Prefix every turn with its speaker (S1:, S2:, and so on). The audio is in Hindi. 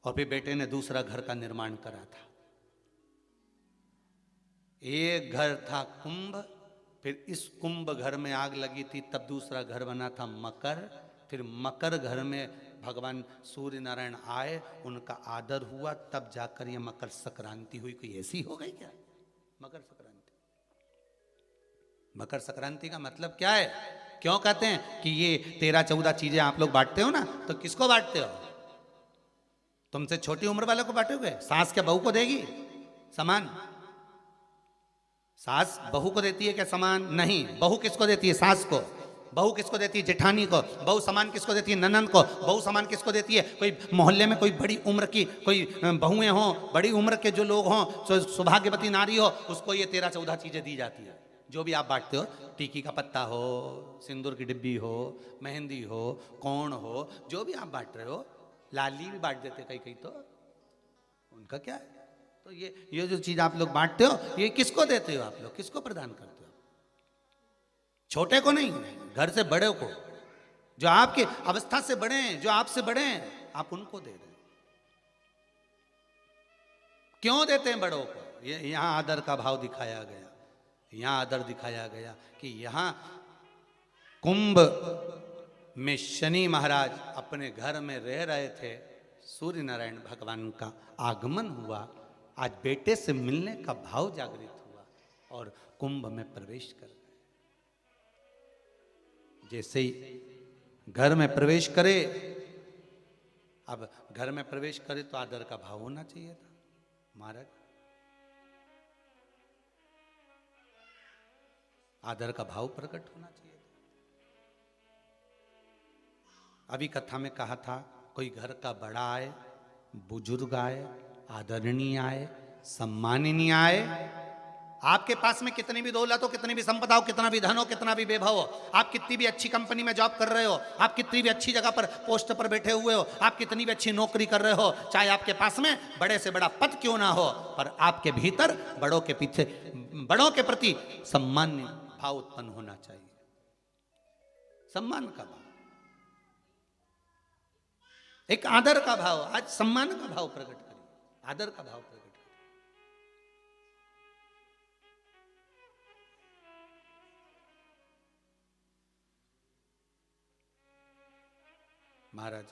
S1: और फिर बेटे ने दूसरा घर का निर्माण करा था। एक घर था कुंभ, फिर इस कुंभ घर में आग लगी थी, तब दूसरा घर बना था मकर। फिर मकर घर में भगवान सूर्य नारायण आए, उनका आदर हुआ, तब जाकर ये मकर संक्रांति हुई। कोई ऐसी हो गई क्या मकर संक्रांति? मकर संक्रांति का मतलब क्या है? क्यों कहते हैं कि ये 13-14 चीजें आप लोग बांटते हो ना, तो किसको बांटते हो? तुमसे छोटी उम्र वालों को बांटोगे? सास क्या बहू को देगी समान? सास बहू को देती है क्या समान? नहीं। बहू किसको देती है? सास को। बहू किसको देती है? जेठानी को। बहू समान किसको देती है? ननंद को। बहू समान किसको देती है? कोई मोहल्ले में कोई बड़ी उम्र की कोई बहुएं हों, बड़ी उम्र के जो लोग हों, सौभाग्यवती नारी हो, उसको ये 13-14 चीजें दी जाती है। जो भी आप बांटते हो, टीकी का पत्ता हो, सिंदूर की डिब्बी हो, मेहंदी हो, कोण हो, जो भी आप बांट रहे हो, लाली भी बांट देते कई कई, तो उनका क्या है? तो ये जो चीज आप लोग बांटते हो, ये किसको देते हो? आप लोग किसको प्रदान करते हो? छोटे को नहीं, घर से बड़े को, जो आपके अवस्था से बड़े हैं, जो आपसे बड़े हैं, आप उनको दे रहे। क्यों देते हैं बड़ों को? ये यहां आदर का भाव दिखाया गया, यहां आदर दिखाया गया कि यहां कुंभ में शनि महाराज अपने घर में रह रहे थे, सूर्य नारायण भगवान का आगमन हुआ, आज बेटे से मिलने का भाव जागृत हुआ और कुंभ में प्रवेश कर गए। जैसे ही घर में प्रवेश करे, अब घर में प्रवेश करे तो आदर का भाव होना चाहिए था महाराज, आदर का भाव प्रकट होना चाहिए था। अभी कथा में कहा था, कोई घर का बड़ा आए, बुजुर्ग आए, आदरणीय आए, सम्माननीय आए, आपके पास में कितनी भी दौलत हो, कितनी भी संपदा हो, कितना भी धन हो, कितना भी वैभव हो, आप कितनी भी अच्छी कंपनी में जॉब कर रहे हो, आप कितनी भी अच्छी जगह पर पोस्ट पर बैठे हुए हो, आप कितनी भी अच्छी नौकरी कर रहे हो, चाहे आपके पास में बड़े से बड़ा पद क्यों ना हो, पर आपके भीतर बड़ों के पीछे, बड़ों के प्रति सम्मान भाव उत्पन्न होना चाहिए। सम्मान का भाव, एक आदर का भाव। आज सम्मान का भाव प्रकट करिए, आदर का भाव प्रकट करिए। महाराज